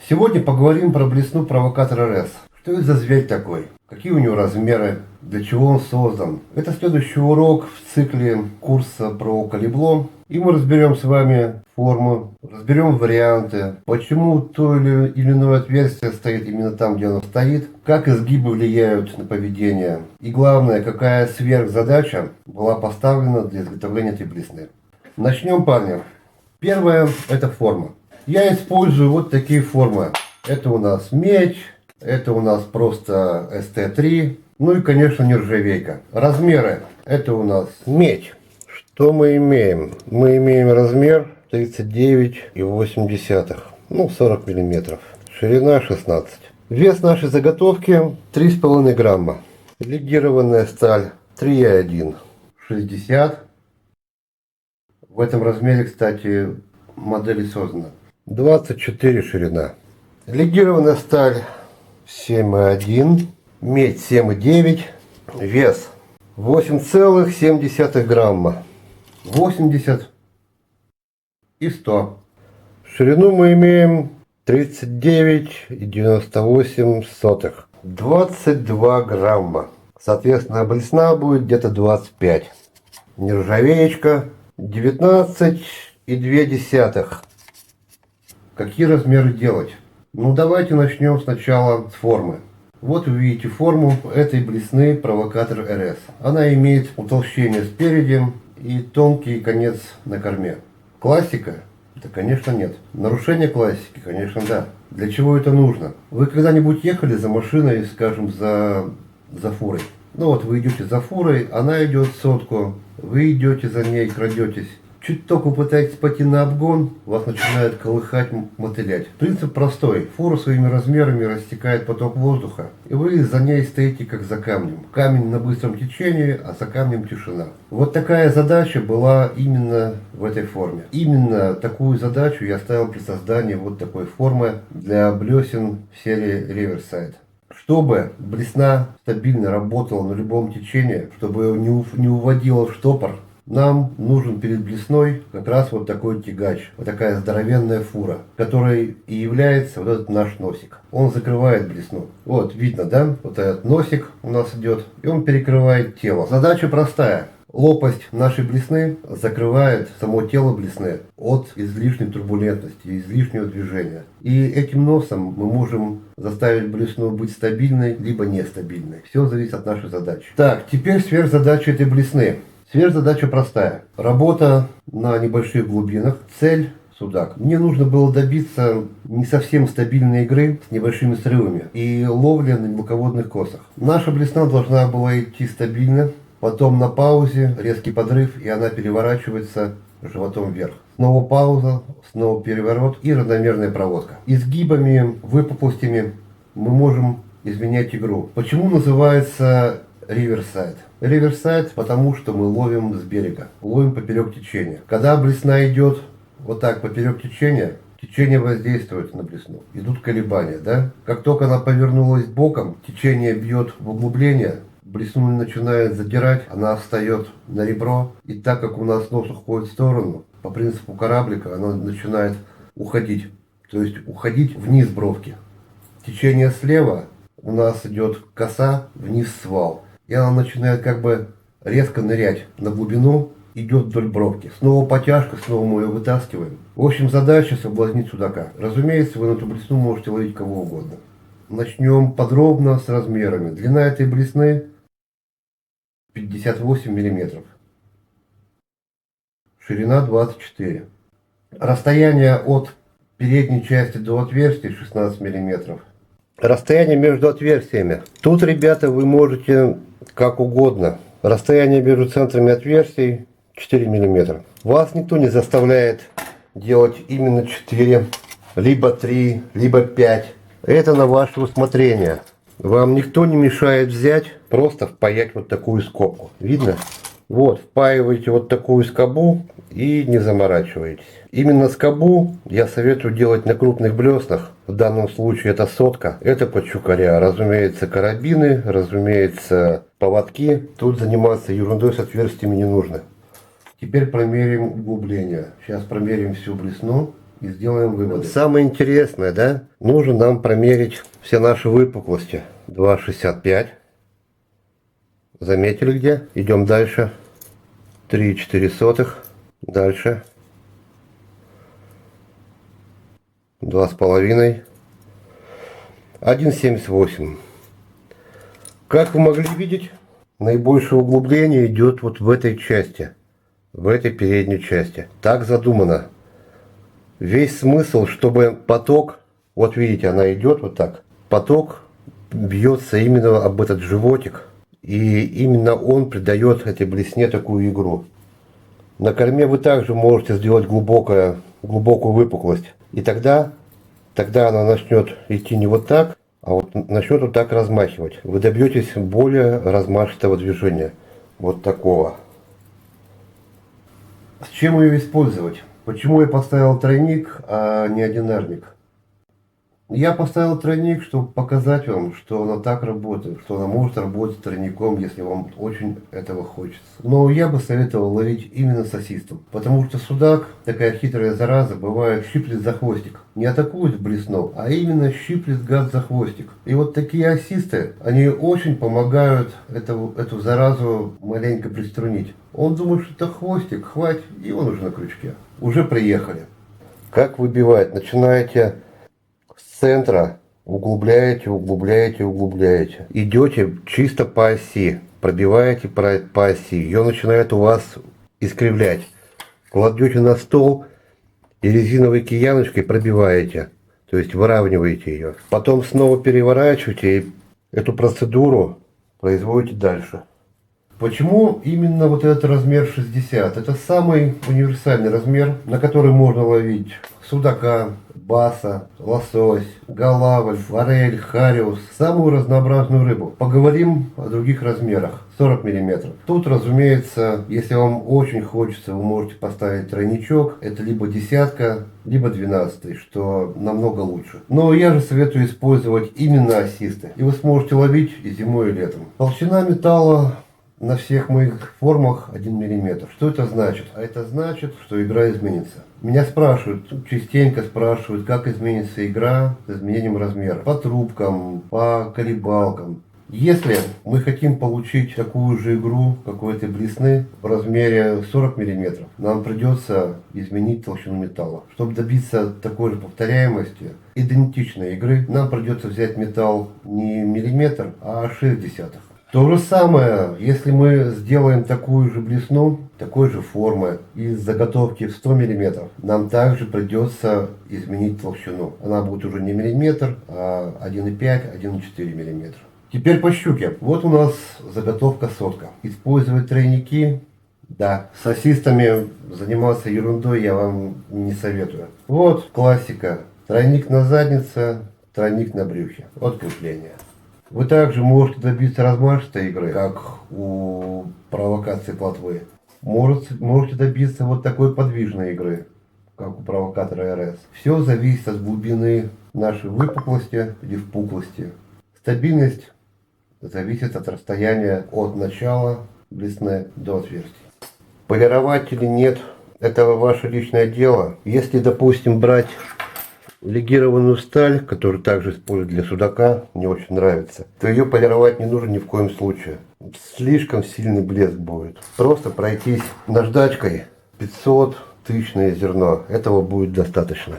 Сегодня поговорим про блесну провокатор РС. Что это за зверь такой? Какие у него размеры? Для чего он создан? Это следующий урок в цикле курса про калибло. И мы разберем с вами форму, разберем варианты, почему то или иное отверстие стоит именно там, где оно стоит, как изгибы влияют на поведение. И главное, какая сверхзадача была поставлена для изготовления этой блесны. Начнем, парни. Первое – это форма. Я использую вот такие формы. Это у нас медь, это у нас просто ST3, ну и, конечно, нержавейка. Размеры. Это у нас медь. Что мы имеем? Мы имеем размер 39,8, ну 40 мм. Ширина 16. Вес нашей заготовки 3,5 грамма. Легированная сталь 3,1, 60. В этом размере, кстати, модель создана. 24 ширина. Легированная сталь 7,1, медь 7,9, вес 8,7 грамма. 80 и 100. Ширину мы имеем 39,98. 22 грамма. Соответственно, блесна будет где-то 25. Нержавеечка 19,2. Какие размеры делать? Ну давайте начнем сначала с формы. Вот вы видите форму этой блесны провокатор РС. Она имеет утолщение спереди и тонкий конец на корме. Классика? Да, конечно, нет. Нарушение классики? Конечно, да. Для чего это нужно? Вы когда-нибудь ехали за машиной, скажем, за фурой? Ну вот вы идете за фурой, она идет сотку, вы идете за ней, крадетесь. Чуть только пытаетесь пойти на обгон, вас начинает колыхать, мотылять. Принцип простой. Фура своими размерами растекает поток воздуха, и вы за ней стоите как за камнем. Камень на быстром течении, а за камнем тишина. Вот такая задача была именно в этой форме. Именно такую задачу я ставил при создании вот такой формы для блесен в серии Riverside. Чтобы блесна стабильно работала на любом течении, чтобы не уводила в штопор, нам нужен перед блесной как раз вот такой тягач, вот такая здоровенная фура, которой и является вот этот наш носик. Он закрывает блесну. Вот видно, да? Вот этот носик у нас идет, и он перекрывает тело. Задача простая. Лопасть нашей блесны закрывает само тело блесны от излишней турбулентности, излишнего движения. И этим носом мы можем заставить блесну быть стабильной, либо нестабильной. Все зависит от нашей задачи. Так, теперь сверхзадача этой блесны. Сверхзадача простая. Работа на небольших глубинах. Цель – судак. Мне нужно было добиться не совсем стабильной игры с небольшими срывами и ловли на мелководных косах. Наша блесна должна была идти стабильно, потом на паузе резкий подрыв, и она переворачивается животом вверх. Снова пауза, снова переворот и равномерная проводка. Изгибами, выпуклостями мы можем изменять игру. Почему называется Riverside? Riverside, потому что мы ловим с берега, ловим поперек течения. Когда блесна идет вот так поперек течения, течение воздействует на блесну. Идут колебания, да? Как только она повернулась боком, течение бьет в углубление, блесну начинает задирать, она встает на ребро. И так как у нас нос уходит в сторону, по принципу кораблика, она начинает уходить. То есть уходить вниз бровки. Течение слева у нас идет коса, вниз свал. И она начинает как бы резко нырять на глубину, идет вдоль бровки. Снова потяжка, снова мы ее вытаскиваем. В общем, задача соблазнить судака. Разумеется, вы на эту блесну можете ловить кого угодно. Начнем подробно с размерами. Длина этой блесны 58 мм. Ширина 24. Расстояние от передней части до отверстия 16 мм. Расстояние между отверстиями. Тут, ребята, вы можете как угодно. Расстояние между центрами отверстий 4 мм. Вас никто не заставляет делать именно 4, либо 3, либо 5. Это на ваше усмотрение. Вам никто не мешает взять, просто впаять вот такую скобку. Видно? Вот, впаиваете вот такую скобу и не заморачиваетесь. Именно скобу я советую делать на крупных блеснах. В данном случае это сотка. Это под щукаря. Разумеется, карабины, разумеется, поводки. Тут заниматься ерундой с отверстиями не нужно. Теперь промерим углубление. Сейчас промерим всю блесну. и сделаем выводы. Самое интересное, да? Нужно нам промерить все наши выпуклости. 2,65. Заметили где? Идем дальше. 3,4. Дальше. 2,5. 1,78. Как вы могли видеть, наибольшее углубление идет вот в этой части. В этой передней части. Так задумано. Весь смысл, чтобы поток, вот видите, она идет вот так. Поток бьется именно об этот животик. И именно он придает этой блесне такую игру. На корме вы также можете сделать глубокую выпуклость. И тогда она начнет идти не вот так, а вот начнет вот так размахивать. Вы добьетесь более размашистого движения. Вот такого. С чем ее использовать? Почему я поставил тройник, а не одинарник? Я поставил тройник, чтобы показать вам, что она так работает, что она может работать тройником, если вам очень этого хочется. Но я бы советовал ловить именно с ассистом, потому что судак, такая хитрая зараза, бывает щиплет за хвостик. Не атакует блесну, а именно щиплет гад за хвостик. И вот такие ассисты, они очень помогают эту заразу маленько приструнить. Он думает, что это хвостик, хватит, и он уже на крючке. Уже приехали. Как выбивать? Начинаете с центра, углубляете. Идете чисто по оси, пробиваете по оси. Ее начинает у вас искривлять. Кладете на стол и резиновой кияночкой пробиваете. То есть выравниваете ее. Потом снова переворачиваете и эту процедуру производите дальше. Почему именно вот этот размер 60? Это самый универсальный размер, на который можно ловить судака, баса, лосось, голавль, форель, хариус, самую разнообразную рыбу. Поговорим о других размерах. 40 мм. Тут, разумеется, если вам очень хочется, вы можете поставить тройничок. Это либо десятка, либо 12, что намного лучше. Но я же советую использовать именно ассисты. И вы сможете ловить и зимой, и летом. Толщина металла на всех моих формах 1 мм. Что это значит? А это значит, что игра изменится. Меня частенько спрашивают, как изменится игра с изменением размера. По трубкам, по колебалкам. Если мы хотим получить такую же игру какой-то блесны в размере 40 мм, нам придется изменить толщину металла. Чтобы добиться такой же повторяемости, идентичной игры, нам придется взять металл не миллиметр, а 0,6. То же самое, если мы сделаем такую же блесну, такой же формы, из заготовки в 100 мм, нам также придется изменить толщину. Она будет уже не миллиметр, а 1,5-1,4 мм. Теперь по щуке. Вот у нас заготовка сотка. Использовать тройники, да, с ассистами заниматься ерундой я вам не советую. Вот классика. Тройник на заднице, тройник на брюхе. Вот крепление. Вы также можете добиться размашистой игры, как у провокации плотвы. Можете добиться вот такой подвижной игры, как у провокатора РС. Все зависит от глубины нашей выпуклости или впуклости. Стабильность зависит от расстояния от начала блесны до отверстия. Полировать или нет, это ваше личное дело. Если, допустим, брать легированную сталь, которую также используют для судака, мне очень нравится, то ее полировать не нужно ни в коем случае. Слишком сильный блеск будет. Просто пройтись наждачкой 500 тысячное зерно. Этого будет достаточно.